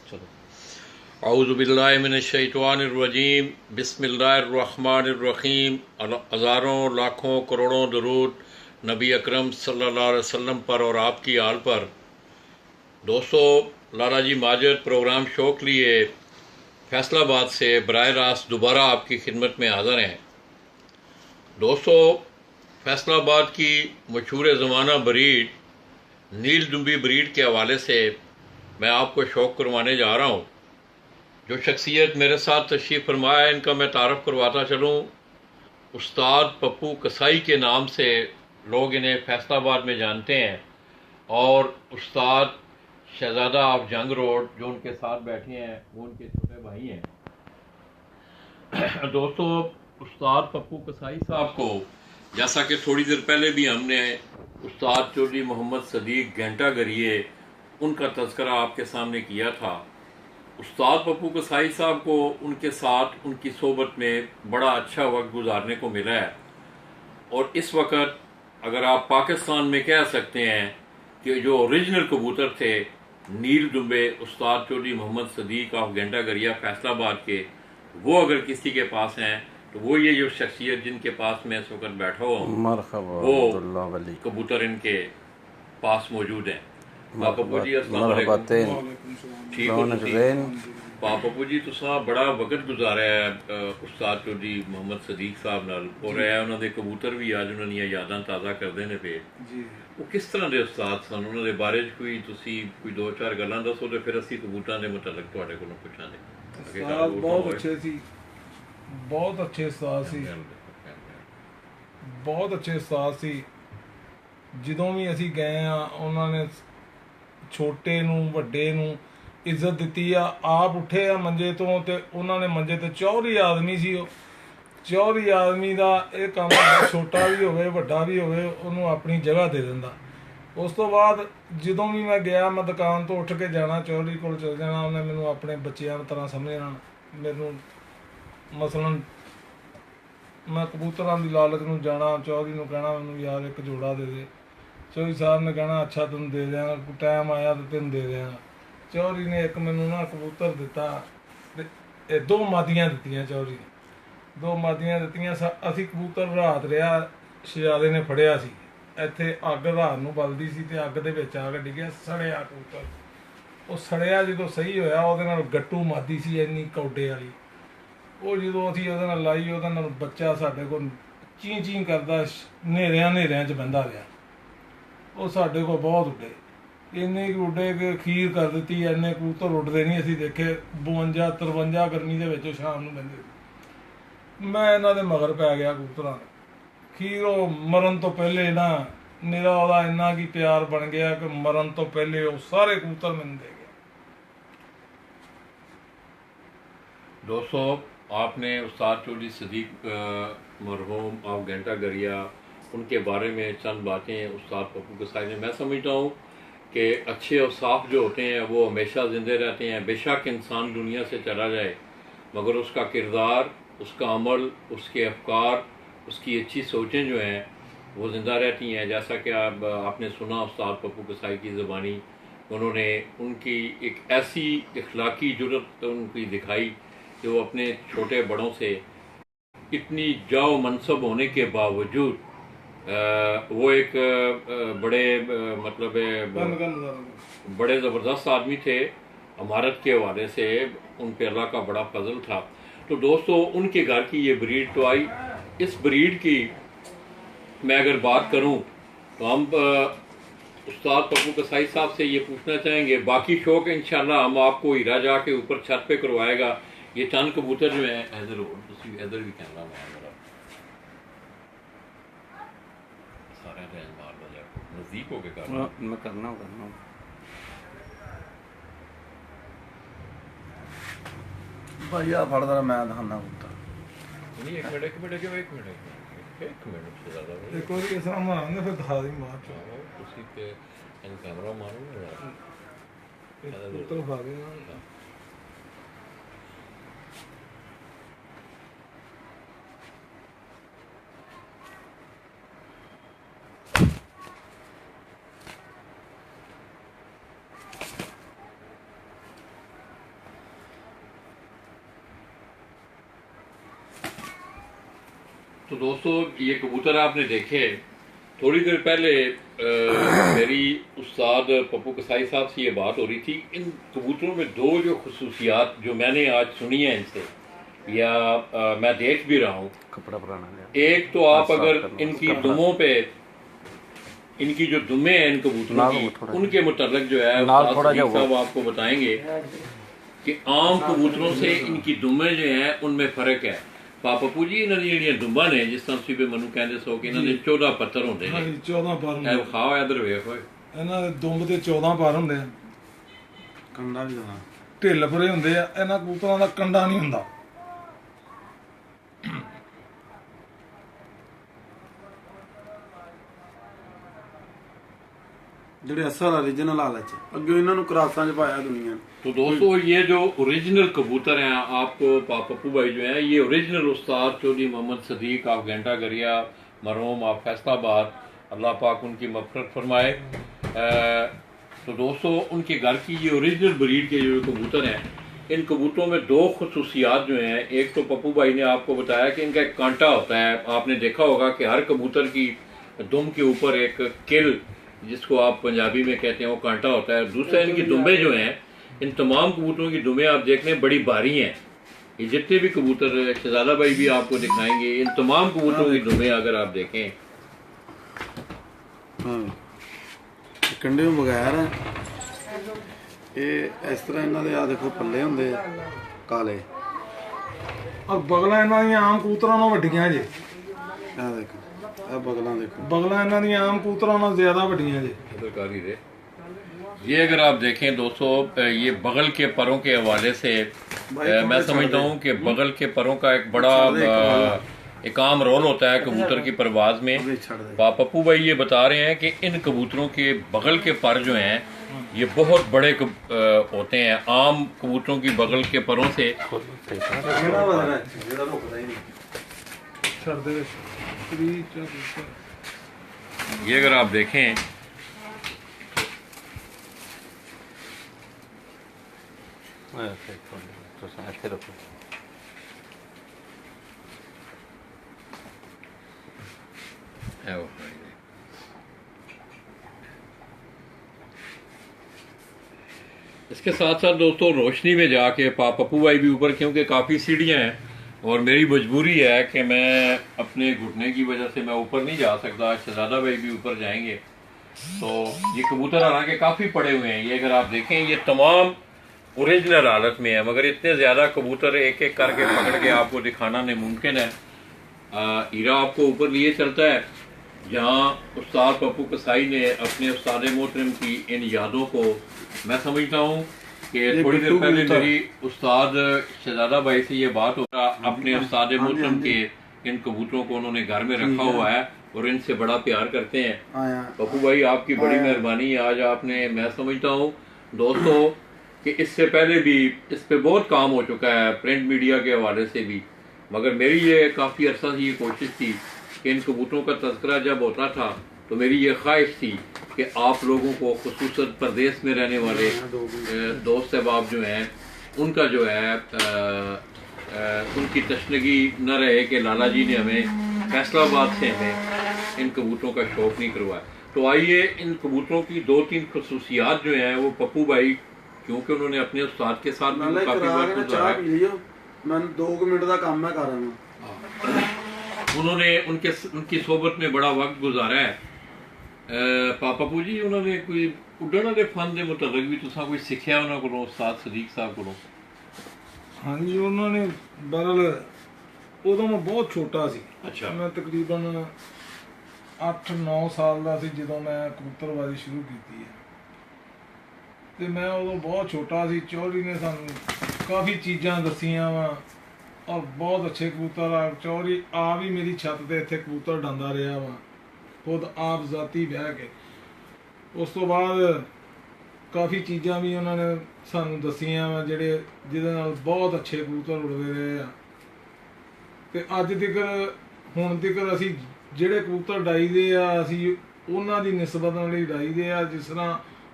चलो औज़ुबिल्लाहि मिनश्शैतानिर्रजीम बिस्मिल्लाहिर्रहमानिर्रहीम। हज़ारों लाखों करोड़ों दरूद नबी अकरम सल्लल्लाहु अलैहि वसल्लम पर और आपकी आल पर। दोस्तों, लाला जी माजिद प्रोग्राम शो के लिए फैसलाबाद से बराह रास्त दोबारा आपकी खिदमत में हाज़िर हैं। दोस्तों, फैसलाबाद की मशहूर ज़माना ब्रीड नील दुम्बी ब्रीड के हवाले से मैं आपको शौक़ करवाने जा रहा हूँ। जो शख्सियत मेरे साथ तशरीफ़ फरमाया है, इनका मैं तारफ़ करवाता चलूँ। उस्ताद पप्पू कसाई के नाम से लोग इन्हें फैसलाबाद में जानते हैं, और उस्ताद शहजादा ऑफ जंग रोड जो उनके साथ बैठे हैं वो उनके छोटे भाई हैं। दोस्तों, उस्ताद पप्पू कसाई साहब को जैसा कि थोड़ी देर पहले भी हमने उस्ताद चौधरी मोहम्मद सदीक घंटा गरिए उनका तज़किरा आपके सामने किया था। उस्ताद पप्पू कसाई साहब को उनके साथ उनकी सोबत में बड़ा अच्छा वक्त गुजारने को मिला है, और इस वक्त अगर आप पाकिस्तान में कह सकते हैं कि जो ओरिजिनल कबूतर थे नील दुम्बे उस्ताद चौधरी मोहम्मद सदीक ऑफ घंटा गरिया फैसलाबाद के, वो अगर किसी के पास हैं तो वो ये जो शख्सियत जिनके पास मैं इस वक्त बैठा हुआ हूँ वो कबूतर इनके पास मौजूद हैं। पप्पू जी अस्सलाम वालेकुम। ठीक हो पप्पू जी, तुसा बड़ा वक्त गुजारा है उस्ताद चौधरी मोहम्मद सदीक साहब नाल, और उन्होंने कबूतर भी आज उन्होंने यादां ताज़ा करते हैं पे। वो किस तरह के उस्ताद सन, उन्होंने बारे कोई दो चार गल्लां दसो तो फिर असी कबूतरां दे मुतलक तुहाडे कोलों पुछांगे। उस्ताद बहुत अच्छे सी, बहुत अच्छे उस्ताद सी, बहुत अच्छे उस्ताद सी। ਜਦੋਂ ਵੀ ਅਸੀਂ ਗਏ ਆ ਉਹਨਾਂ ਨੇ ਛੋਟੇ ਨੂੰ ਵੱਡੇ ਨੂੰ ਇੱਜ਼ਤ ਦਿੱਤੀ ਆ। ਆਪ ਉੱਠੇ ਆ ਮੰਜੇ ਤੋਂ ਤੇ ਉਹਨਾਂ ਨੇ ਮੰਜੇ ਤੇ ਚੌਧਰੀ ਆਦਮੀ ਸੀ। ਉਹ ਚੌਧਰੀ ਆਦਮੀ ਦਾ ਇਹ ਕੰਮ ਹੁੰਦਾ, ਛੋਟਾ ਵੀ ਹੋਵੇ ਵੱਡਾ ਵੀ ਹੋਵੇ ਉਹਨੂੰ ਆਪਣੀ ਜਗ੍ਹਾ ਦੇ ਦਿੰਦਾ। ਉਸ ਤੋਂ ਬਾਅਦ ਜਦੋਂ ਵੀ ਮੈਂ ਗਿਆ, ਮੈਂ ਦੁਕਾਨ ਤੋਂ ਉੱਠ ਕੇ ਜਾਣਾ ਚੌਧਰੀ ਕੋਲ ਚਲ ਜਾਣਾ। ਉਹਨੇ ਮੈਨੂੰ ਆਪਣੇ ਬੱਚਿਆਂ ਦੀ ਤਰ੍ਹਾਂ ਸਮਝਣਾ। ਮੈਨੂੰ ਮਸਲਨ ਮੈਂ ਕਬੂਤਰਾਂ ਦੀ ਲਾਲਚ ਨੂੰ ਜਾਣਾ, ਚੌਧਰੀ ਨੂੰ ਕਹਿਣਾ ਮੈਨੂੰ ਯਾਰ ਇੱਕ ਜੋੜਾ ਦੇ ਦੇ। ਚੌਧਰੀ ਸਾਹਿਬ ਨੇ ਕਹਿਣਾ ਅੱਛਾ ਤੈਨੂੰ ਦੇ ਦਿਆਂਗਾ, ਟਾਈਮ ਆਇਆ ਤਾਂ ਤੈਨੂੰ ਦੇ ਦਿਆਂਗਾ। ਚੌਧਰੀ ਨੇ ਇੱਕ ਮੈਨੂੰ ਨਾ ਕਬੂਤਰ ਦਿੱਤਾ ਤੇ ਇਹ ਦੋ ਮਾਦੀਆਂ ਦਿੱਤੀਆਂ। ਚੌਧਰੀ ਨੇ ਦੋ ਮਾਦੀਆਂ ਦਿੱਤੀਆਂ। ਅਸੀਂ ਕਬੂਤਰ ਰਾਤ ਰਿਹਾ, ਸ਼ਹਿਜ਼ਾਦੇ ਨੇ ਫੜਿਆ ਸੀ। ਇੱਥੇ ਅੱਗ ਰਾਤ ਨੂੰ ਬਲਦੀ ਸੀ ਤੇ ਅੱਗ ਦੇ ਵਿੱਚ ਆ ਕੇ ਡਿੱਗਿਆ, ਸੜਿਆ ਕਬੂਤਰ। ਉਹ ਸੜਿਆ ਜਦੋਂ ਸਹੀ ਹੋਇਆ, ਉਹਦੇ ਨਾਲ ਗੱਟੂ ਮਾਦੀ ਸੀ ਇੰਨੀ ਕੌਡੇ ਵਾਲੀ। ਉਹ ਜਦੋਂ ਅਸੀਂ ਉਹਦੇ ਨਾਲ ਲਾਈ, ਉਹਦੇ ਨਾਲ ਬੱਚਾ ਸਾਡੇ ਕੋਲ ਚੀਂ ਚੀਂ ਕਰਦਾ ਹਨੇਰਿਆਂ 'ਚ ਬਹਿੰਦਾ ਰਿਹਾ। ਉਹ ਸਾਡੇ ਕੋਲ ਬਹੁਤ ਉੱਡੇ, ਇੰਨੇ ਕੁ ਉੱਡੇ ਕਿ ਖੀਰ ਕਰ ਦਿੱਤੀ। ਇੰਨੇ ਕਬੂਤਰ ਉੱਡਦੇ ਨਹੀਂ ਅਸੀਂ ਦੇਖੇ। 52 53 ਗਰਮੀ ਦੇ ਵਿੱਚ ਉਹ ਸ਼ਾਮ ਨੂੰ ਬਹਿੰਦੇ ਸੀ। ਮੈਂ ਇਹਨਾਂ ਦੇ ਮਗਰ ਪੈ ਗਿਆ ਕਬੂਤਰਾਂ ਦੇ। ਖੀਰ ਉਹ ਮਰਨ ਤੋਂ ਪਹਿਲੇ ਨਾ ਮੇਰਾ ਉਹਦਾ ਇੰਨਾ ਕੀ ਪਿਆਰ ਬਣ ਗਿਆ ਕਿ ਮਰਨ ਤੋਂ ਪਹਿਲੇ ਉਹ ਸਾਰੇ ਕਬੂਤਰ ਮੈਨੂੰ ਦੇ ਗਿਆ। दोस्तों, आपने उस्ताद चौधरी सदीक मरहूम ऑफ घंटा गरिया उनके बारे में चंद बातें उस्ताद पप्पू कसाई ने, मैं समझता हूँ कि अच्छे और साफ जो होते हैं वो हमेशा ज़िंदे रहते हैं। बेशक इंसान दुनिया से चला जाए मगर उसका किरदार, उसका अमल, उसके अफकार, उसकी अच्छी सोचें जो हैं वो ज़िंदा रहती हैं। जैसा कि आपने सुना उस्ताद पप्पू कसाई की ज़बानी, उन्होंने उनकी एक ऐसी इखलाकी जुर्रत उनकी दिखाई कि वो अपने छोटे बड़ों से इतनी जाओ मनसब होने के बावजूद वो एक बड़े मतलब बड़े ज़बरदस्त आदमी थे। अमारत के हवाले से उन पे अल्लाह का बड़ा फजल था। तो दोस्तों, उनके घर की ये ब्रीड तो आई। इस ब्रीड की मैं अगर बात करूं तो हम उस्ताद पप्पू कसाई साहब से ये पूछना चाहेंगे। बाकी शौक इंशाल्लाह हम आपको हीरा जा के ऊपर छत पे करवाएगा। ये चंद कबूतर जो है इधर भी कैमरा में मेरा सारा मार बजा नजदीक होके करना मैं करना भाई आ फड़ दरा मैं दिखाना कबूतर नहीं। एक मिनट से ज़्यादा एक और इस तरह मारेंगे फिर दिखा दी मार उसी पे कैमरा मारूंगा यार, कबूतर खा देना। तो दोस्तों ये कबूतर आपने देखे, थोड़ी देर पहले मेरी उस्ताद पप्पू कसाई साहब से ये बात हो रही थी। इन कबूतरों में दो जो खसूसियात जो मैंने आज सुनी है इनसे, या मैं देख भी रहा हूँ, कपड़ा पुराना एक तो आप अगर इनकी दुमों पे, इनकी जो दुमे हैं इन कबूतरों की, उनके मुतल्लिक जो है साहब आपको बताएंगे कि आम कबूतरों से इनकी दुमे जो हैं उनमें फर्क है। पप्पू जी इन्होंने ਜਿਹੜੀਆਂ ਦੁੰਬਾਂ ਨੇ, ਜਿਸ ਤਰ੍ਹਾਂ ਤੁਸੀਂ ਮੈਨੂੰ ਕਹਿੰਦੇ ਸੋ ਕਿ ਇਹਨਾਂ ਦੇ 14 ਪੱਤਰ ਹੁੰਦੇ ਨੇ। ਹਾਂਜੀ 14 ਪਰ ਹੁੰਦੇ। ਇਹ ਖਾਓ ਇਧਰ ਵੇਖ ਓਏ, ਇਹਨਾਂ ਦੇ ਦੁੰਬ ਦੇ 14 ਪਰ ਹੁੰਦੇ ਆ, ਕੰਡਾ ਵੀ ਹੋਣਾ, ਢਿੱਲ ਭਰੇ ਹੁੰਦੇ ਆ। ਇਹਨਾਂ ਕਬੂਤਰਾਂ ਦਾ ਕੰਡਾ ਨਹੀਂ ਹੁੰਦਾ। ਜਿਹੜੇ ਅਸਲ ओरिजिनल हालत च ਅੱਗੇ ਇਹਨਾਂ ਨੂੰ ਕਰਾਸਾਂ ਚ ਪਾਇਆ दुनिया ने। तो दोस्तों ये जो ओरिजिनल कबूतर हैं, आपको पप्पू भाई जो हैं, ये ओरिजिनल उस्ताद चौधरी मोहम्मद सदीक आप घंटा गरिया मरहूम आप फैसलाबाद, अल्लाह पाक उनकी मग़फ़िरत फरमाए। तो दोस्तों उनके घर की ये ओरिजिनल ब्रीड के जो कबूतर हैं, इन कबूतरों में दो खसूसियात जो हैं। एक तो पप्पू भाई ने आपको बताया कि इनका एक कांटा होता है। आपने देखा होगा कि हर कबूतर की दुम के ऊपर एक किल, जिसको आप पंजाबी में कहते हैं, वो कांटा होता है। दूसरा इनकी दुम्बे जो हैं, इन तमाम कबूतरों की दुम्बे आप देख लें बड़ी भारी हैं। ये जितने भी कबूतर, शहजादा भाई भी आपको दिखाएंगे, इन तमाम कबूतरों की दुम्बे अगर आप देखें, ਕੰਡੇ ਨੂੰ ਬਗੈਰ ਇਹ ਇਸ ਤਰ੍ਹਾਂ ਇਹਨਾਂ ਦੇ ਆ ਦੇਖੋ ਪੱਲੇ ਹੁੰਦੇ ਕਾਲੇ, ਔਰ ਬਗਲਾਂ ਇਹਨਾਂ ਦੀਆਂ ਆਮ ਕਬੂਤਰਾਂ ਨਾਲੋਂ ਵੱਡੀਆਂ ਜੇ। ਆ ਦੇਖੋ ਇਹ ਬਗਲਾਂ ਦੇਖੋ, ਬਗਲਾਂ ਇਹਨਾਂ ਦੀਆਂ ਆਮ ਕਬੂਤਰਾਂ ਨਾਲੋਂ ਜ਼ਿਆਦਾ ਵੱਡੀਆਂ ਜੇ। सरकारी दे ये अगर आप देखें दोस्तों, ये बगल के परों के हवाले से मैं समझता हूँ कि बगल के परों का एक बड़ा एक आम रोल होता है कबूतर की परवाज में। पप्पू भाई ये बता रहे हैं कि इन कबूतरों के बगल के पर जो हैं ये बहुत बड़े होते हैं। आम कबूतरों की बगल के परों से ये अगर आप देखें, इसके साथ साथ दोस्तों रोशनी में जाके पप्पू भाई भी ऊपर, क्योंकि काफ़ी सीढ़ियाँ हैं और मेरी मजबूरी है कि मैं अपने घुटने की वजह से मैं ऊपर नहीं जा सकता। शहजादा भाई भी ऊपर जाएंगे। तो ये कबूतर हालांकि काफ़ी पड़े हुए हैं। ये अगर आप देखें, ये तमाम ओरिजिनल हालत में है, मगर इतने ज़्यादा कबूतर एक एक करके पकड़ के आपको दिखाना नामुमकिन है। हीरा आपको ऊपर लिए चलता है, जहाँ उस्ताद पप्पू कसाई ने अपने उस्ताद मोहतरम की इन यादों को, मैं समझता हूँ कि थोड़ी देर पहले मेरी उस्ताद शहजादा भाई से ये बात हो रहा, अपने उस्ताद मोहतरम के इन कबूतरों को उन्होंने घर में रखा हुआ है और इनसे बड़ा प्यार करते हैं। पप्पू भाई आपकी बड़ी मेहरबानी, आज आपने, मैं समझता हूँ दोस्तों कि इससे पहले भी इस पे बहुत काम हो चुका है प्रिंट मीडिया के हवाले से भी, मगर मेरी ये काफ़ी अरसा से ये कोशिश थी कि इन कबूतरों का तज़किरा जब होता था तो मेरी ये ख्वाहिश थी कि आप लोगों को, खुसूसन प्रदेश में रहने वाले दोस्त अहबाब जो हैं, उनका जो है उनकी तशनगी न रहे कि लाला जी ने हमें फैसलाबाद से हमें इन कबूतरों का शौक़ नहीं करवाया। तो आइए इन कबूतरों की दो तीन खसूसियात जो हैं वो पप्पू भाई, क्योंकि उन्होंने अपने उस्ताद के साथ भी काफ़ी बार गुजारा, मैं 2 मिनट का काम मैं कर रहा हूँ, उन्होंने उनकी सोबत में बड़ा वक्त गुजारा है। पप्पू जी उन्होंने कोई उड्डण वाले फन के मुताबिक भी तुसा कोई सीखा उन्होंने को, उस्ताद सदीक साहब को? हाँ जी, उन्होंने बहरहाल उदों मैं बहुत छोटा सी। अच्छा। मैं तकरीबन 8-9 साल का सी जो मैं कबूतरबाजी शुरू की है। तो मैं उदों बहुत छोटा सी। चौधरी ने सानू काफ़ी चीज़ां दसियां वा और बहुत अच्छे कबूतर। चौधरी आप ही मेरी छत ते इत्थे कबूतर डांदा रहा वा, खुद आप जाती बह के। उस तो बाद काफ़ी चीज़ां भी उन्होंने सानू दसियां वा जिहड़े जिहदे नाल बहुत अच्छे कबूतर उड़दे रहे आ। ते अज तक हुण तक असीं जिहड़े कबूतर डाईदे आ असीं उन्हां दी निस्बत नाल ही डाईदे आ, जिस तरह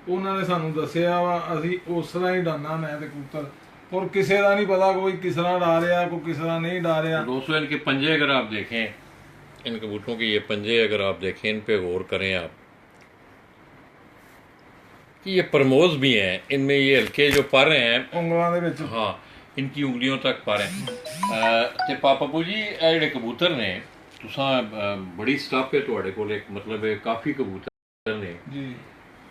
उन्होंने सानू दसिया वा असीं उस तरह ही डाना मैं ते कबूतर। और किसी का नहीं पता कोई किस तरह डा रहा, कोई किस तरह नहीं डा रहा। दोस्तों इनके पंजे अगर आप देखें इन कबूतरों के ये पंजे अगर आप देखें, इन पे गौर करें आप कि ये प्रमोज भी हैं, इनमें ये हल्के जो पर हैं, ਉਂਗਲਾਂ ਦੇ ਵਿੱਚ हाँ इनकी उंगलियों तक पर हैं। ते पापू जी ਇਹ ਜਿਹੜੇ ਕਬੂਤਰ ਨੇ ਤੁਸਾਂ ਬੜੀ ਸਟਾਫ ਹੈ ਤੁਹਾਡੇ ਕੋਲ, ਇੱਕ ਮਤਲਬ ਹੈ ਕਾਫੀ ਕਬੂਤਰ ਨੇ ਜੀ।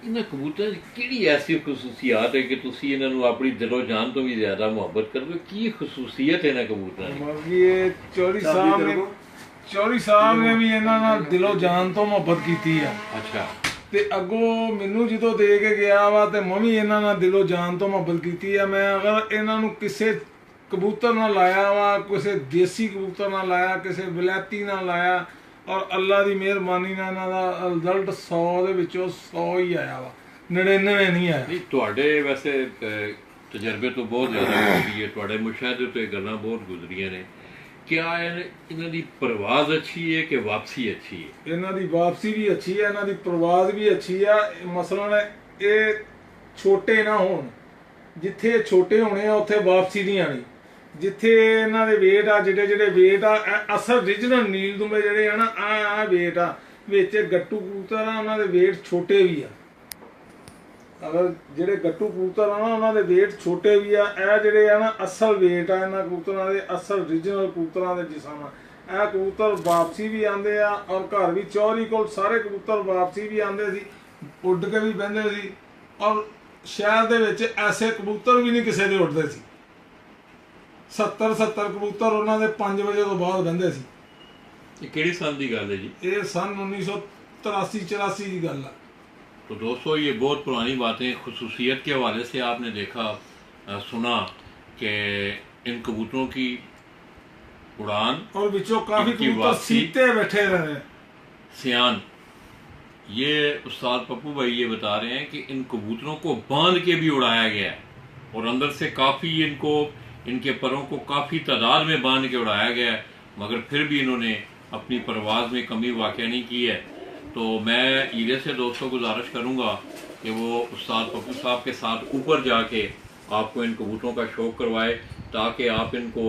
ਇਹਨਾਂ ਕਬੂਤਰਾਂ ਦੀ ਕਿਹੜੀ ਐਸੀ ਖਸੂਸੀਅਤ ਹੈ ਕਿ ਤੁਸੀਂ ਇਹਨਾਂ ਨੂੰ ਆਪਣੀ ਦਿਲੋਂ ਜਾਨ ਤੋਂ ਵੀ ਜ਼ਿਆਦਾ ਮੁਹੱਬਤ ਕਰਦੇ ਹੋ? ਕੀ ਖਸੂਸੀਅਤ ਹੈ ਇਹਨਾਂ ਕਬੂਤਰਾਂ ਦੀ? ਬਾਕੀ ਇਹ ਚੌਧਰੀ ਸਾਹਿਬ ਨੇ ਵੀ ਇਹਨਾਂ ਨਾਲ ਦਿਲੋਂ ਜਾਨ ਤੋਂ ਮੁਹੱਬਤ ਕੀਤੀ ਆ। ਅੱਛਾ। ਤੇ ਅੱਗੋਂ ਮੈਨੂੰ ਜਦੋਂ ਦੇ ਕੇ ਗਿਆ ਵਾ ਤੇ ਮੈਂ ਵੀ ਇਹਨਾਂ ਨਾਲ ਦਿਲੋਂ ਜਾਨ ਤੋਂ ਮੁਹੱਬਤ ਕੀਤੀ ਆ। ਮੈਂ ਅਗਰ ਇਹਨਾਂ ਨੂੰ ਕਿਸੇ ਕਬੂਤਰ ਨਾਲ ਲਾਇਆ ਵਾ, ਕਿਸੇ ਦੇਸੀ ਕਬੂਤਰ ਨਾਲ ਲਾਇਆ, ਕਿਸੇ ਵਿਲਾਇਤੀ ਨਾਲ ਲਾਇਆ, ਔਰ ਅੱਲਾ ਦੀ ਮਿਹਰਬਾਨੀ ਨਾਲ ਇਹਨਾਂ ਦਾ ਰਿਜ਼ਲਟ 100 ਦੇ ਵਿੱਚੋਂ 100 ਹੀ ਆਇਆ ਵਾ, 99 ਨਹੀਂ ਆਇਆ। ਨਹੀਂ ਤੁਹਾਡੇ ਵੈਸੇ ਤਜਰਬੇ ਤੋਂ ਬਹੁਤ ਜ਼ਿਆਦਾ ਗੁਜ਼ਰੀ ਹੈ, ਤੁਹਾਡੇ ਮੁਸ਼ਾਹਦੇ ਤੋਂ ਇਹ ਗੱਲਾਂ ਬਹੁਤ ਗੁਜ਼ਰੀਆਂ ਨੇ। ਕਿਆ ਇਹਨਾਂ ਦੀ ਪ੍ਰਵਾਜ਼ ਅੱਛੀ ਹੈ ਕਿ ਵਾਪਸੀ ਅੱਛੀ ਹੈ? ਇਹਨਾਂ ਦੀ ਵਾਪਸੀ ਵੀ ਅੱਛੀ ਹੈ, ਇਹਨਾਂ ਦੀ ਪ੍ਰਵਾਜ਼ ਵੀ ਅੱਛੀ ਆ। ਮਸਲਨ ਇਹ ਛੋਟੇ ਨਾ ਹੋਣ, ਜਿੱਥੇ ਛੋਟੇ ਹੋਣੇ ਆ ਉੱਥੇ ਵਾਪਸੀ ਨਹੀਂ ਆਣੀ। ਜਿੱਥੇ ਇਹਨਾਂ ਦੇ weight ਆ, ਜਿਹੜੇ weight ਆ, ਅਸਲ origignal ਨੀਲ ਦੁੰਬੇ ਜਿਹੜੇ ਆ ਨਾ, ਆ weight ਆ। ਵਿੱਚ ਗੱਟੂ ਕਬੂਤਰ ਆ, ਉਹਨਾਂ ਦੇ weight ਛੋਟੇ ਵੀ ਆ। ਅਗਰ ਜਿਹੜੇ ਗੱਟੂ ਕਬੂਤਰ ਆ ਨਾ, ਉਹਨਾਂ ਦੇ weight ਛੋਟੇ ਵੀ ਆ। ਇਹ ਜਿਹੜੇ ਆ ਨਾ ਅਸਲ weight ਆ ਇਹਨਾਂ ਕਬੂਤਰਾਂ ਦੇ, ਅਸਲ origignal ਕਬੂਤਰਾਂ ਦੇ ਜਿਸਮ ਆ। ਇਹ ਕਬੂਤਰ ਵਾਪਸੀ ਵੀ ਆਉਂਦੇ ਆ, ਔਰ ਘਰ ਵੀ ਚੌਧਰੀ ਕੋਲ ਸਾਰੇ ਕਬੂਤਰ ਵਾਪਸੀ ਵੀ ਆਉਂਦੇ ਸੀ, ਉੱਡ ਕੇ ਵੀ ਬਹਿੰਦੇ ਸੀ। ਔਰ ਸ਼ਹਿਰ ਦੇ ਵਿੱਚ ਐਸੇ ਕਬੂਤਰ ਵੀ ਨਹੀਂ ਕਿਸੇ ਦੇ ਉੱਡਦੇ ਸੀ। 70 ਕਬੂਤਰ ਉਹਨਾਂ ਦੇ 5 ਵਜੇ ਤੋਂ ਬਾਅਦ ਬਹਿੰਦੇ ਸੀ। ਇਹ ਕਿਹੜੀ ਸਾਲ ਦੀ ਗੱਲ है जी? ਇਹ ਸਨ 1983-84 की गल है। तो दोस्तों ये बहुत पुरानी बातें, खसूसियत के हवाले से आपने देखा सुना कि इन कबूतरों की उड़ान और विचों काफी इनकी कबूतर वापसी, सीते बैठे रहे। सियान, ये उस्ताद पप्पू भाई ये बता रहे हैं कि इन कबूतरों को बांध के भी उड़ाया गया है और अंदर से काफ़ी इनको, इनके परों को काफ़ी तादाद में बांध के उड़ाया गया है, मगर फिर भी इन्होंने अपनी परवाज़ में कमी वाक़या नहीं की है। तो मैं ईरे से दोस्तों गुजारिश करूँगा कि वो उस्ताद पप्पू साहब के साथ ऊपर जाके आपको इन कबूतरों का शौक़ करवाए, ताकि आप इनको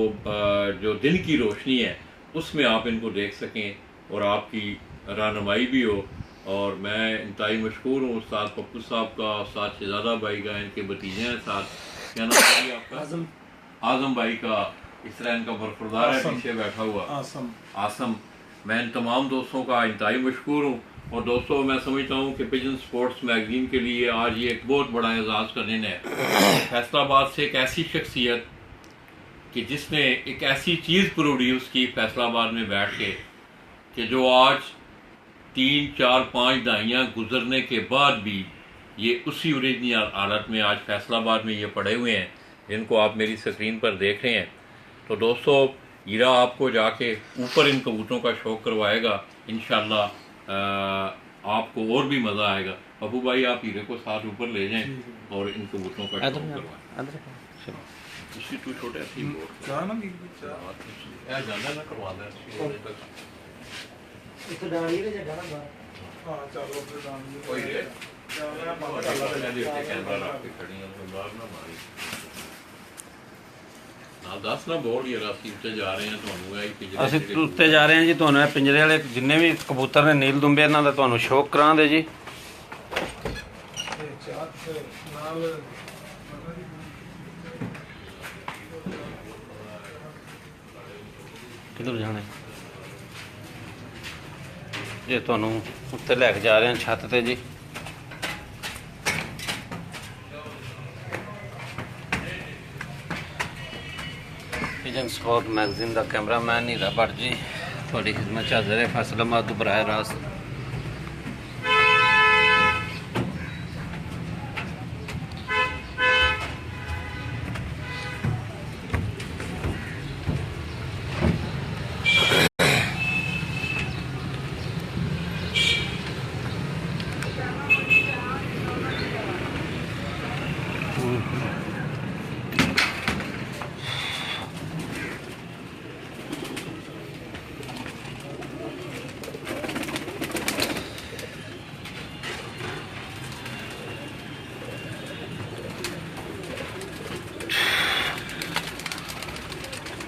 जो दिन की रोशनी है उसमें आप इनको देख सकें और आपकी रहनुमाई भी हो। और मैं इंतहाई मशहूर हूँ उस्ताद पप्पू साहब का, उस्ताद शहजादा भाई का, इनके भतीजे हैं साथ, क्या नाम है आपका? आजम भाई का। इस तरह इनका बरखुरदार है पीछे बैठा हुआ, आसम। मैं इन तमाम दोस्तों का इंतहाई मशहूर हूँ। और दोस्तों मैं समझता हूँ कि पिजन स्पोर्ट्स मैगजीन के लिए आज ये एक बहुत बड़ा एजाज़ का दिन है। फैसलाबाद से एक ऐसी शख्सियत कि जिसने एक ऐसी चीज़ प्रोड्यूस की फैसलाबाद में बैठ के, कि जो आज 3, 4, 5 दहाइयाँ गुजरने के बाद भी ये उसी ओरिजिनल हालत में आज फैसलाबाद में ये पड़े हुए हैं, जिनको आप मेरी स्क्रीन पर देख रहे हैं। तो दोस्तों हीरा आपको जाके ऊपर इन कबूतरों का शौक़ करवाएगा इंशाल्लाह। आपको और भी मज़ा आएगा। अबू भाई आप हीरे को साथ ऊपर ले जाएं और इन कबूतरों का शौक़ करवाएं। उसी तू छोटे ऐसी जाना ना करवा दे ਇੱਕ ਡਾਣੀ ਦੇ ਜਗ੍ਹਾ ਨਾ ਬਾਹਰ। हाँ चलो फिर डाल कोई रे दे। कैमरा रख के खड़ी है तो बाहर ना मारी ना दस ना बोल यार ਅਸੀਂ ਉੱਤੇ ਜਾ ਰਹੇ ਹਾਂ ਤੁਹਾਨੂੰ ਇਹ ਪਿੰਜਰੇ ਅਸੀਂ ਉੱਤੇ ਜਾ ਰਹੇ ਹਾਂ ਜੀ। ਤੁਹਾਨੂੰ ਇਹ ਪਿੰਜਰੇ ਵਾਲੇ ਜਿੰਨੇ ਵੀ ਕਬੂਤਰ ਨੇ ਨੀਲ ਦੁੰਬੇ, ਇਹਨਾਂ ਦਾ ਤੁਹਾਨੂੰ ਸ਼ੌਕ ਕਰਾਂਦੇ ਜੀ। ਕਿੱਧਰ ਜਾਣਾ ਇਹ ਤੁਹਾਨੂੰ ਉੱਤੇ ਲੈ ਕੇ ਜਾ ਰਹੇ ਹਾਂ ਛੱਤ ਤੇ ਜੀ। पिजन स्पोर्ट मैगजीन का कैमरामैन हीरा भट्ट जी थोड़ी खिदमत हाजिर है। फैसलाबाद तो बराह रास्त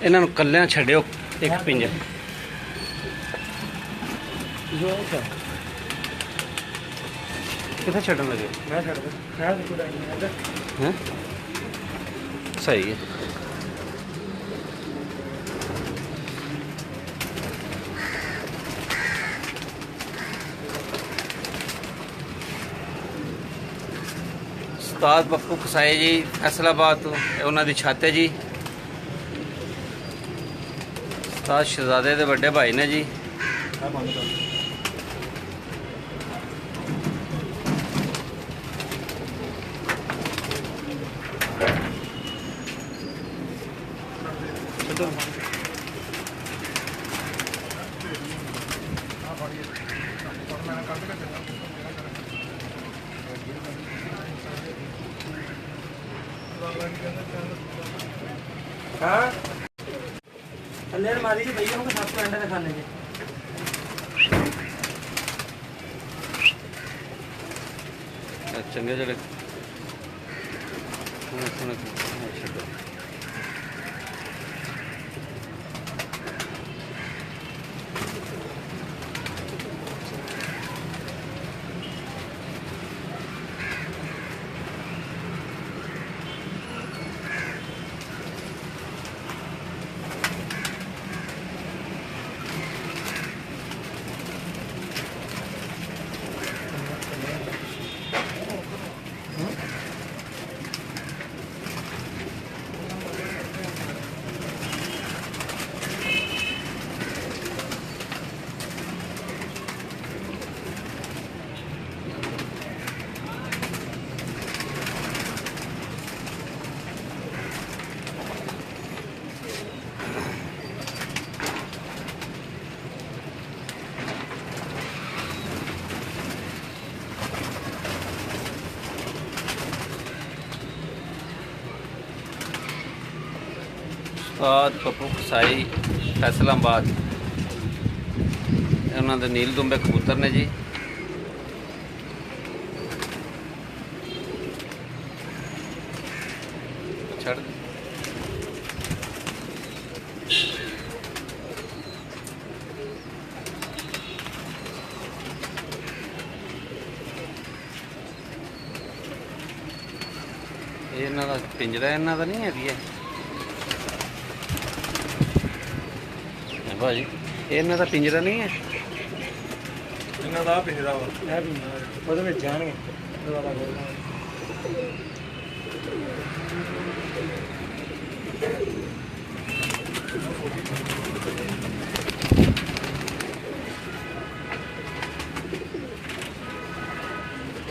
ਇਹਨਾਂ ਨੂੰ ਕੱਲਿਆਂ ਛੱਡਿਓ ਇੱਕ ਪਿੰਜਰ। ਜੋ ਤਾਂ ਕਿੱਥੇ ਛੱਡਣ ਲੱਗੇ ਮੈਂ ਛੱਡ ਦੇ ਮੈਂ ਕੋਈ ਨਹੀਂ ਹੈ ਹੈ ਸਹੀ ਹੈ ਉਸਤਾਦ ਪੱਪੂ ਕਸਾਏ ਜੀ ਫੈਸਲਾਬਾਦ ਤੋਂ ਇਹ ਉਹਨਾਂ ਦੀ ਛੱਤ ਹੈ ਜੀ ਉਸਤਾਦ ਸ਼ਹਿਜ਼ਾਦੇ ਦੇ ਵੱਡੇ ਭਾਈ ਨੇ ਜੀ ਆ ਬੰਦ ਕਰ ਛੱਡੋ हाँ अंदर मारी जी भैया हमको सबको अंडा दिखाने के ਚੰਗੇ ਜਿਹੜੇ ਛੱਡੋ ਉਸਤਾਦ ਪੱਪੂ ਕਸਾਈ ਫੈਸਲਾਬਾਦ ਇਹ ਉਹਨਾਂ ਦੇ ਨੀਲ ਦੁੰਬੇ ਕਬੂਤਰ ਨੇ ਜੀ ਛੱਡ ਦੇ। ਇਹ ਇਹਨਾਂ ਦਾ ਪਿੰਜਰਾ ਇਹਨਾਂ ਦਾ ਨਹੀਂ ਹੈਗੀ ਹੈ ਭਾਜੀ ਇਹ ਇਹਨਾਂ ਦਾ ਪਿੰਜਰਾ ਨਹੀਂ ਹੈ ਇਹਨਾਂ ਦਾ ਪਿੰਜਰਾ ਵਾ मैं भी ਉਹਦੇ ਵਿੱਚ ਜਾਣਗੇ ਦੁਬਾਰਾ ਬੋਲਣਾ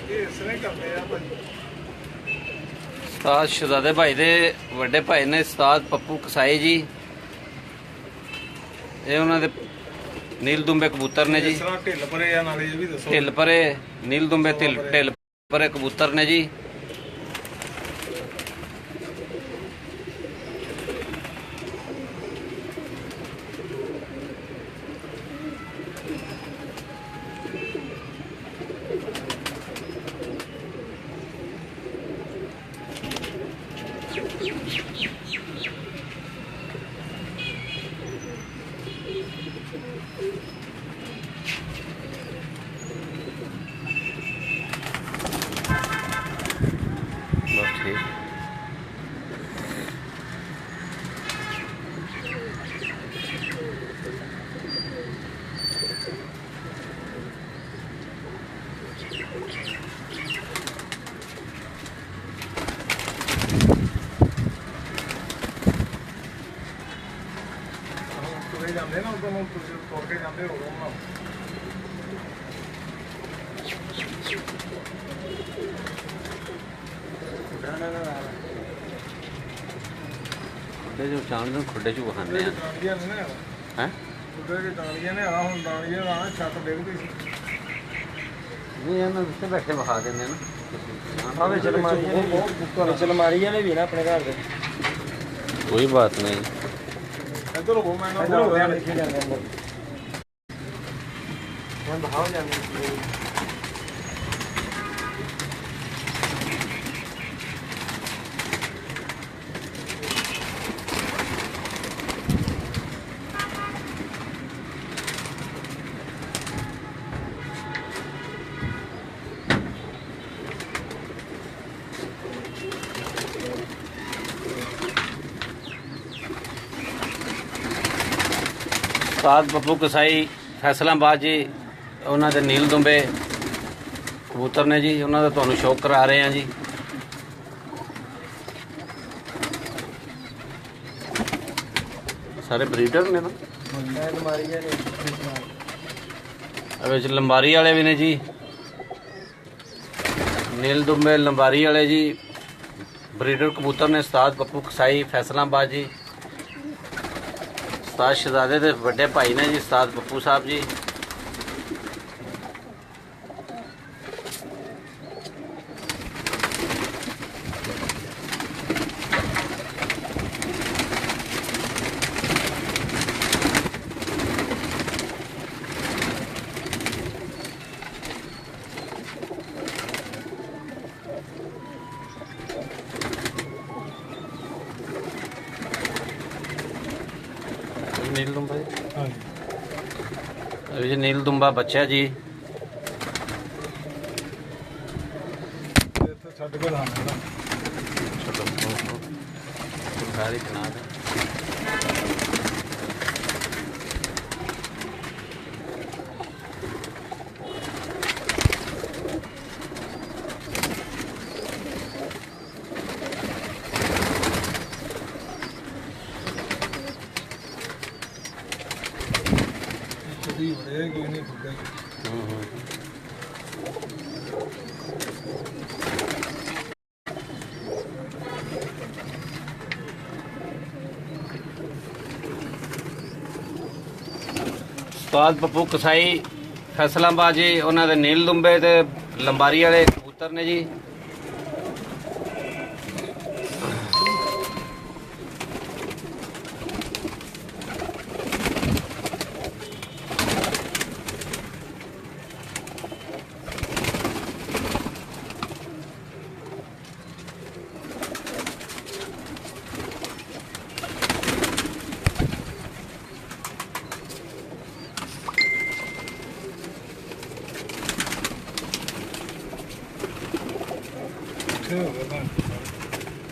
ਇਹ ਇਸ ਨੇ ਕਰਦੇ ਆ ਭਾਜੀ ਉਸਤਾਦ ਸ਼ਹਿਜ਼ਾਦੇ ਭਾਈ ਦੇ ਵੱਡੇ ਭਾਈ ਨੇ ਉਸਤਾਦ ਪੱਪੂ ਕਸਾਈ ਜੀ ਇਹ ਉਹਨਾਂ ਦੇ ਨੀਲ ਦੁੰਬੇ ਕਬੂਤਰ ਨੇ ਜੀ ਇਸ ਤਰ੍ਹਾਂ ਢਿੱਲ ਪਰੇ ਆ ਨਾਲੇ ਇਹ ਵੀ ਦੱਸੋ ਢਿੱਲ ਪਰੇ ਨੀਲ ਦੁੰਬੇ ਢਿੱਲ ਪਰੇ ਕਬੂਤਰ ਨੇ ਜੀ बस ठीक ਤੁਰੇ ਜਾਂਦੇ ਨਾ ਉਦੋਂ ਨੂੰ ਤੁਰ ਕੇ ਜਾਂਦੇ ਉਦੋਂ ਨਾ खुडे जो चांद खुडे चू खाने हैं ਡਾਂਡੀਆਂ ਨੇ ਨਾ हैं ਉਹਦੇ ਦੇ ਡਾਂਡੀਆਂ ਨੇ ਆ ਹੁਣ ਡਾਂਡੀਆਂ ਦਾ ਛੱਤ ਡਿੱਗਦੀ ਸੀ नहीं यार उससे बैठे बहा देंगे ना ਆ ਵਿੱਚ ਅਲਮਾਰੀਆਂ ਨੇ ਵਿੱਚ ਅਲਮਾਰੀਆਂ ਨੇ ਵੀ ਨਾ ਆਪਣੇ ਘਰ ਦੇ कोई बात नहीं ਇੱਧਰ ਹੋ ਮੈਂ ਇੱਧਰ ਹੋ ਗਿਆ ਲਿਖੇ ਜਾਂਦੇ ਅੰਦਰ ਮੈਂ ਬਹਾਉ ਜਾਂਦੇ ਉਸਤਾਦ ਪੱਪੂ ਕਸਾਈ ਫੈਸਲਾਬਾਦ ਜੀ, ਉਹਨਾਂ ਦੇ ਨੀਲ ਦੁੰਬੇ ਕਬੂਤਰ ਨੇ ਜੀ, ਉਹਨਾਂ ਦਾ ਤੁਹਾਨੂੰ ਸ਼ੌਕ ਕਰਾ ਰਹੇ ਹਾਂ ਜੀ। ਸਾਰੇ ਬਰੀਡਰ ਨੇ ਨਾ, ਵਿੱਚ ਲੰਬਾਰੀ ਵਾਲੇ ਵੀ ਨੇ ਜੀ, ਨੀਲ ਦੁੰਬੇ ਲੰਬਾਰੀ ਵਾਲੇ ਜੀ ਬਰੀਡਰ ਕਬੂਤਰ ਨੇ। ਉਸਤਾਦ ਪੱਪੂ ਕਸਾਈ ਫੈਸਲਾਬਾਦ ਜੀ, ਉਸਤਾਦ ਸ਼ਹਜ਼ਾਦੇ ਦੇ ਵੱਡੇ ਭਾਈ ਨੇ ਜੀ ਉਸਤਾਦ ਪੱਪੂ ਸਾਹਿਬ ਜੀ। नील दुम्बा हाँ अभी जी नील दुम्बा बच्चा जी, छड़ के लाना ना सारी बना दे। कभी बड़े कोई नहीं खुदा ਉਸਤਾਦ ਪੱਪੂ ਕਸਾਈ ਫੈਸਲਾਬਾਦ ਜੀ, ਉਹਨਾਂ ਦੇ ਨੀਲ ਦੁੰਬੇ ਤੇ ਲੰਬਾਰੀ ਵਾਲੇ ਕਬੂਤਰ ਨੇ ਜੀ। हो गया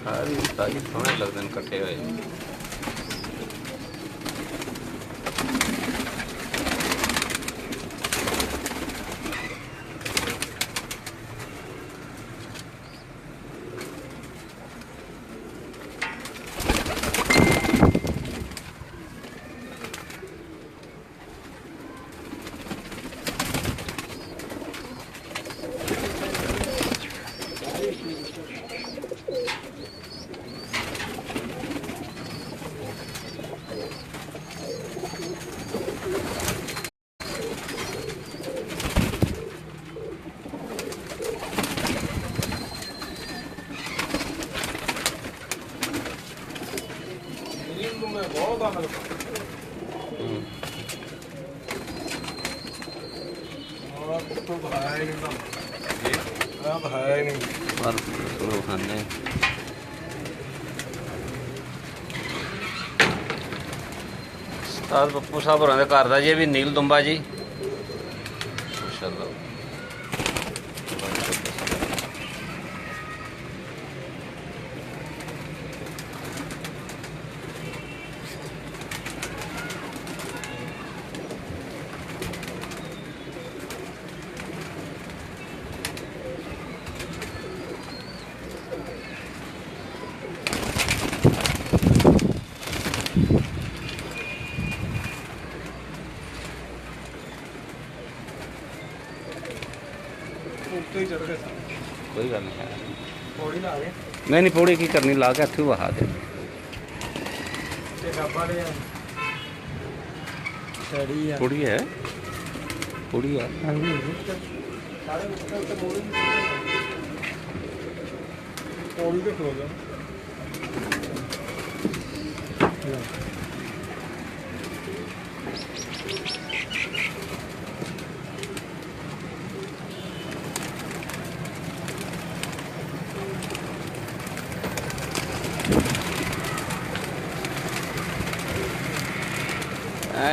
ਸਾਰੀ ਤਾਈ ਸੋਹਣੇ ਲੱਗਦੇ ਨੇ ਇਕੱਠੇ ਹੋਏ। बहुत आनंद तो है ही नहीं तो है ही नहीं पर थोड़ा खाने ਉਸਤਾਦ ਪੱਪੂ ਸਾਹਿਬ ਹੋਰਾਂ ਦੇ ਘਰ ਦਾ ਜੀ, ਇਹ ਵੀ ਨੀਲ ਦੁੰਬਾ ਜੀ ਮਾਸ਼ਾਅੱਲਾ। ਉੱਤੇ ਹੀ ਚੜ ਗਏ कोई गल नहीं है, ਪੌੜੀ ਲਾ ਦੇ नहीं पौड़ी की करनी, ला के हथू बहा दे। ਤੇ ਡੱਬਾ ਲਿਆ ਛੜੀ ਆ पौड़ी है, पौड़ी है। ਸਾਰੇ ਉੱਤੇ ਉੱਤੇ ਪੌੜੀ ਤੇ ਖਲੋ ਜਾ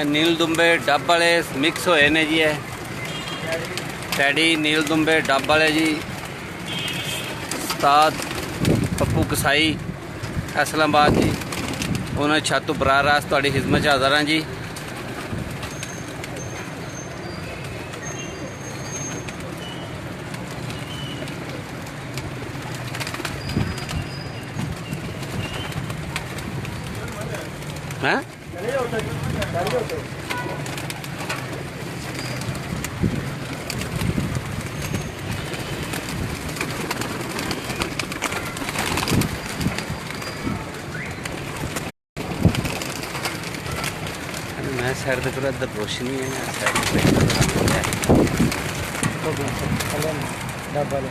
नील दुंबे डब वाले मिक्स होए ने जी, है टैडी नील दुंबे डब वाले जी। उस्ताद पप्पू कसाई फैसलाबाद जी, उन्होंने छत उपरा रास थोड़ी खिदमत हाज़र हाँ जी। ਹੈ ਚਲੇ ਜਾਓ ਉੱਥੇ ਚਲੇ ਜਾਓ ਉੱਥੇ मैं साइड पे पूरा इधर रोशनी है ना साइड पे ਡੱਬਾ ਲੈ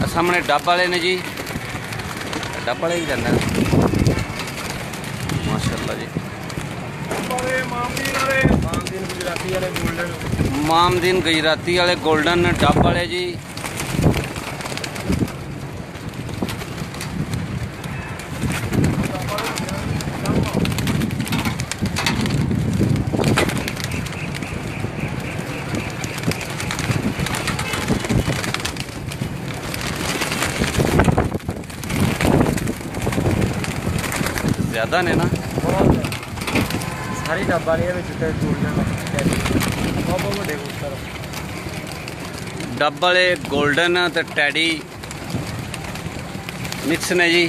सामने डब वाले ने जी डब वाले भी जाना माशाल्लाह जी ਬਾਰੇ ਮਾਮੀ ਨਾਲੇ ਮਾਮਦੀਨ ਗੁਜਰਾਤੀ ਵਾਲੇ ਗੋਲਡਨ मामदीन गुजराती वाले गोल्डन डब वाले जी ज़्यादा ने ना ਬਹੁਤ ਸਾਰੀ ਡੱਬਾ ਵਾਲੇ ਵਿੱਚ ਤੇ ਗੋਲਡਨ ਬਹੁਤ ਵੱਡੇ ਕਬੂਤਰ डब वाले गोल्डन ते टैडी मिक्स ने जी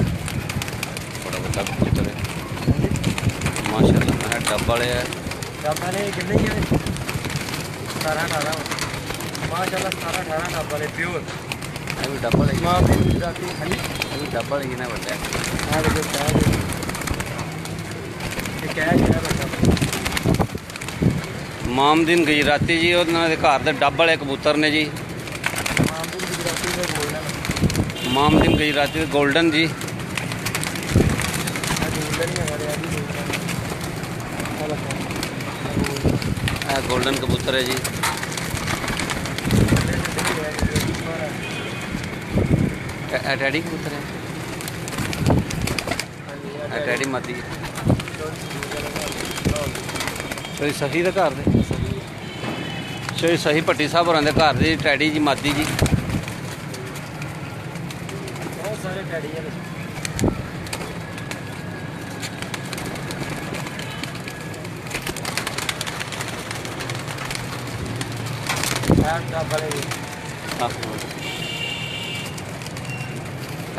बड़ा बड़ा कबूतर है माशाल्लाह मैं डब वाले है ਡੱਬਾ ਨੇ ਕਿੰਨੇ ਹੀ ਹੈ 17 18 ਮਾਸ਼ਾਅੱਲਾ 17 18 ਡੱਬਾ ਵਾਲੇ ਪਿਓਰ ये भी डब वाले ही है। ਮਾਮਦੀਨ ਗੁਜਰਾਤੀ ਹਾਂਜੀ ये भी डब वाले ही ना बड़ा है ਆ ਦੇਖੋ ਕਹਿ ਇਹ ਕਹਿ ਜਿਹੜਾ ਬੱਚਾ ਮਾਮਦੀਨ ਗੁਜਰਾਤੀ ਜੀ ਉਹਨਾਂ ਦੇ ਘਰ ਦੇ ਡੱਬ ਵਾਲੇ ਕਬੂਤਰ ਨੇ ਜੀ ਮਾਮਦੀਨ ਗੁਜਰਾਤੀ ਦੇ ਗੋਲਡਨ ਮਾਮਦੀਨ ਗੁਜਰਾਤੀ ਦੇ ਗੋਲਡਨ ਜੀ ਆ ਗੋਲਡਨ ਹੀ ਹਮਾਰੇ ਆ ਜੀ ਇਹ ਗੋਲਡਨ ਕਬੂਤਰ ਹੈ ਜੀ ਇਹ ਟੈਡੀ ਕਬੂਤਰ ਹੈ ਇਹ ਟੈਡੀ ਮਾਦੀ ਕੋਈ ਸਹੀ ਦੇ ਘਰ ਦੇ ਕੋਈ ਸਹੀ ਭੱਟੀ ਸਾਹਿਬ ਹੋਰਾਂ ਦੇ ਘਰ ਦੀ ਟੈਡੀ ਜੀ ਮਾਦੀ ਜੀ ਬਹੁਤ ਸਾਰੇ ਟੈਡੀ ਹੈ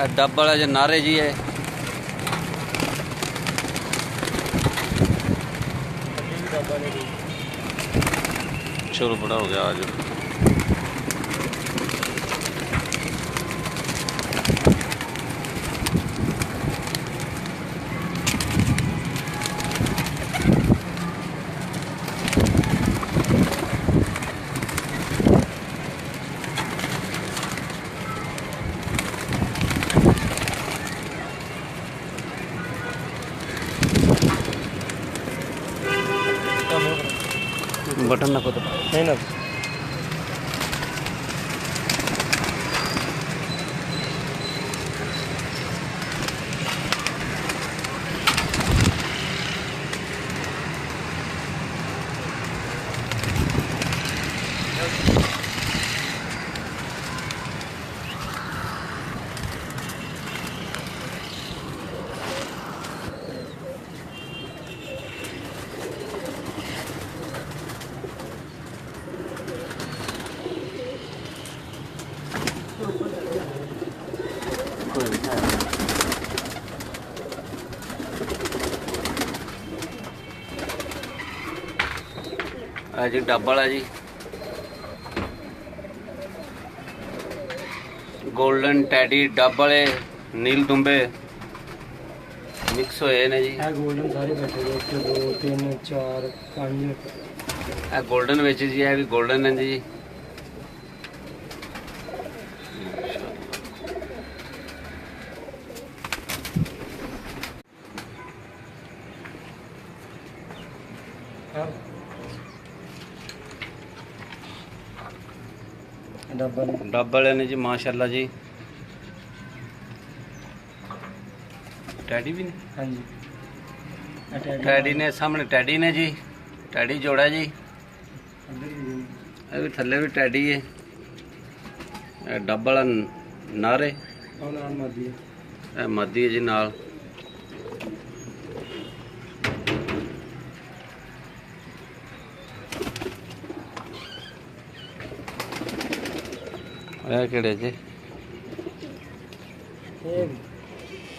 डब वाला जो नारे जी है चलो बड़ा हो गया आज बटन ना को तो नहीं ना जी डब वाला जी गोल्डन टैडी डब वाले नील दुंबे मिक्स होए ने जी ਇਹ ਗੋਲਡਨ ਸਾਰੇ ਬੈਠੇ ਨੇ 1 2 3 4 5 ਇਹ गोल्डन ਵਿੱਚ ਜੀ ਇਹ ਵੀ गोल्डन है जी ਡੱਬਾ ਨੇ डब वाले ने जी माशाल्लाह जी टैडी भी ने ਹਾਂਜੀ ਇਹ ਟੈਡੀ टैडी ने सामने टैडी ने जी टैडी जोड़ा जी ਅੰਦਰ ਹੀ ਨੇ। ये भी थल्ले भी टैडी है ये डब वाला नारे ਉਹ ਨਾਲ ਮਾਦੀ ਹੈ ਇਹ ਮਾਦੀ ਹੈ ਜੀ ਨਾਲ ਇਹ ਕਿਹੜੇ ਜੀ ਇਹ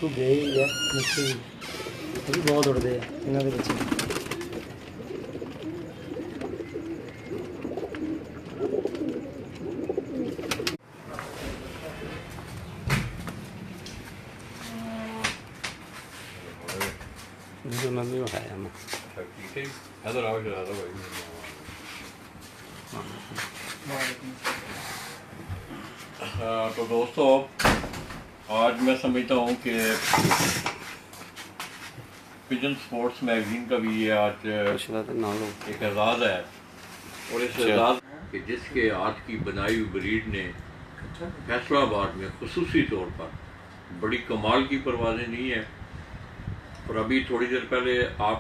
ਘੁੱਗੇ ਹੀ ਆ ਮਿੱਟੀ ਇਹ ਵੀ ਬਹੁਤ ਉੜਦੇ ਆ ਇਹਨਾਂ ਦੇ ਵਿੱਚ जो नदी में है हम अच्छा ठीक है इधर आओ जरा भाई तो दोस्तों आज मैं समझता हूँ कि पिजन स्पोर्ट्स मैगजीन का भी ये आज पिछला तो ना लो एक एजाज़ है और इस अच्छा। एजाज़ कि जिसके आज की बनाई हुई ब्रीड ने फैसलाबाद में खुसूसी तौर पर बड़ी कमाल की परवाज़ें नहीं है। और अभी थोड़ी देर पहले आप